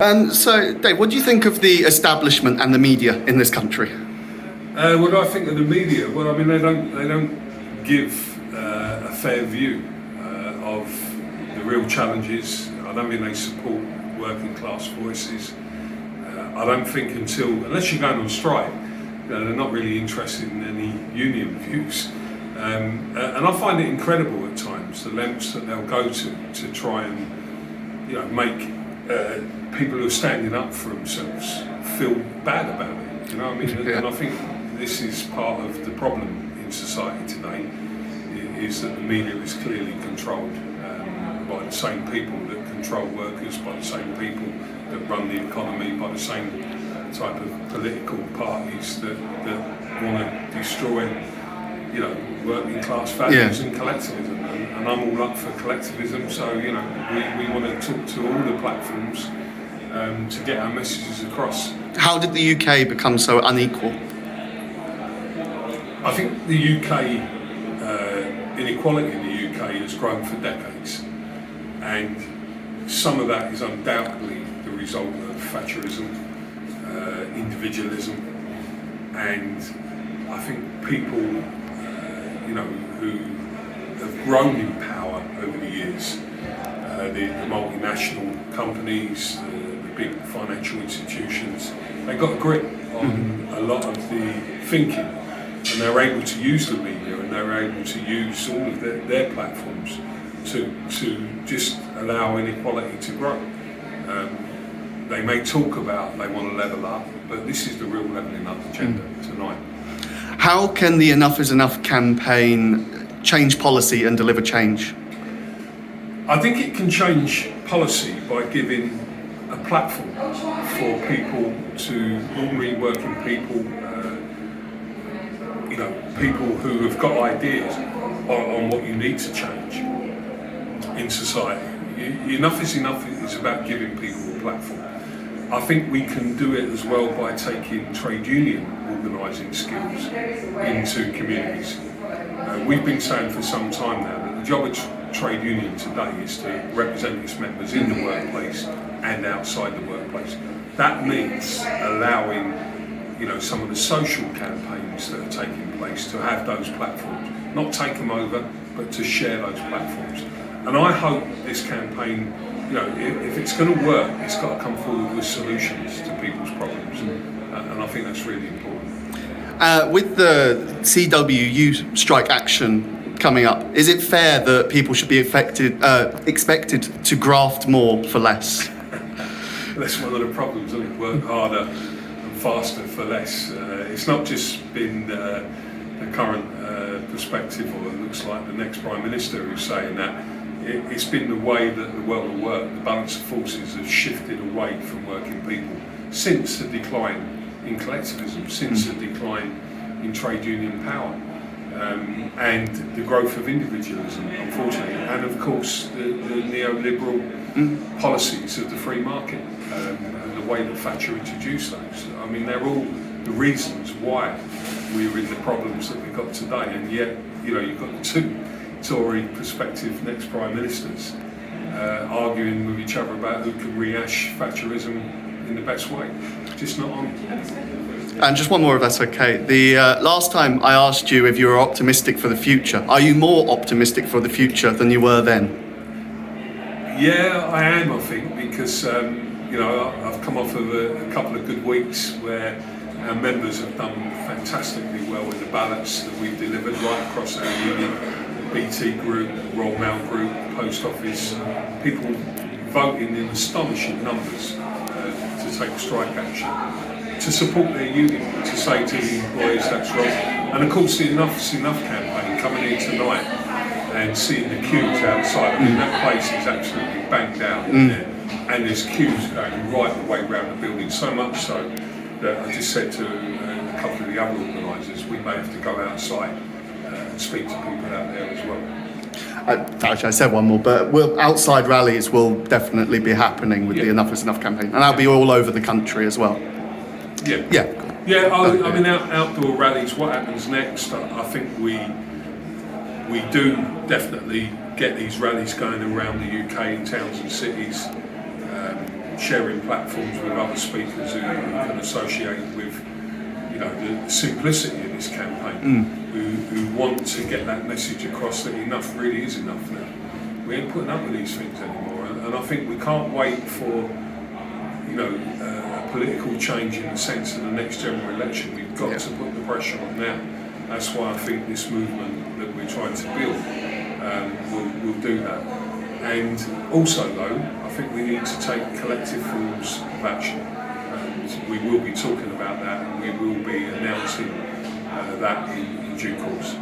So, Dave, what do you think of the establishment and the media in this country? What do I think of the media? Well, I mean, they don't give a fair view of the real challenges. I don't think they support working class voices. I don't think unless you're going on strike, they're not really interested in any union views. And I find it incredible at times the lengths that they'll go to try and, make people who are standing up for themselves feel bad about it. You know what I mean? Yeah. And I think this is part of the problem in society today, is that the media is clearly controlled by the same people that control workers, by the same people that run the economy, by the same type of political parties that want to destroy, working class values and collectivism. And I'm all up for collectivism, so we want to talk to all the platforms to get our messages across. How did the UK become so unequal? I think the UK, inequality in the UK has grown for decades, and some of that is undoubtedly the result of Thatcherism, individualism, and I think people, who have grown in power over the years, the multinational companies, the big financial institutions, they got a grip on a lot of the thinking, and they're able to use the media, and they're able to use all of their platforms to just allow inequality to grow. They may talk about they want to level up, but this is the real levelling up agenda tonight. How can the Enough is Enough campaign change policy and deliver change? I think it can change policy by giving a platform for people ordinary working people, people who have got ideas on what you need to change in society. Enough is Enough is about giving people a platform. I think we can do it as well by taking trade union organising skills into communities. We've been saying for some time now that the job of trade union today is to represent its members in the workplace and outside the workplace. That means allowing, some of the social campaigns that are taking place to have those platforms, not take them over, but to share those platforms. And I hope this campaign, if it's going to work, it's got to come forward with solutions to people's problems. And I think that's really important. With the CWU strike action coming up, is it fair that people should be expected to graft more for less? That's one of the problems, isn't it? Work harder and faster for less. It's not just been the current perspective, or it looks like the next Prime Minister who's saying that. It's been the way that the world of work, the balance of forces, has shifted away from working people since the decline in collectivism, since the decline in trade union power, and the growth of individualism, unfortunately, and of course the neoliberal policies of the free market, and the way that Thatcher introduced those. I mean, they're all the reasons why we're in the problems that we've got today, and yet, you've got the two Tory prospective next Prime Ministers arguing with each other about who can rehash Thatcherism in the best way. Just not on. And just one more, if that's okay. The last time I asked you if you were optimistic for the future, are you more optimistic for the future than you were then? Yeah, I am, I think, because I've come off of a couple of good weeks where our members have done fantastically well in the ballots that we've delivered right across our union. BT Group, Royal Mail Group, Post Office, people voting in astonishing numbers to take strike action, to support their union, to say to the employees that's wrong. And of course the Enough is Enough campaign coming here tonight and seeing the queues outside. I mean, that place is absolutely banged out in there, and there's queues going right the way around the building, so much so that I just said to a couple of the other organisers, we may have to go outside and speak to people out there as well. Actually, I said one more, but outside rallies will definitely be happening with the Enough is Enough campaign, and that'll be all over the country as well. Yeah. I mean, outdoor rallies. What happens next? I think we do definitely get these rallies going around the UK in towns and cities. sharing platforms with other speakers who can associate with, the simplicity of this campaign, who want to get that message across that enough really is enough now. We ain't putting up with these things anymore, and I think we can't wait for, a political change in the sense of the next general election. We've got to put the pressure on now. That's why I think this movement that we're trying to build will do that. And also, though, I think we need to take collective forms of action. And we will be talking about that, and we will be announcing that in due course.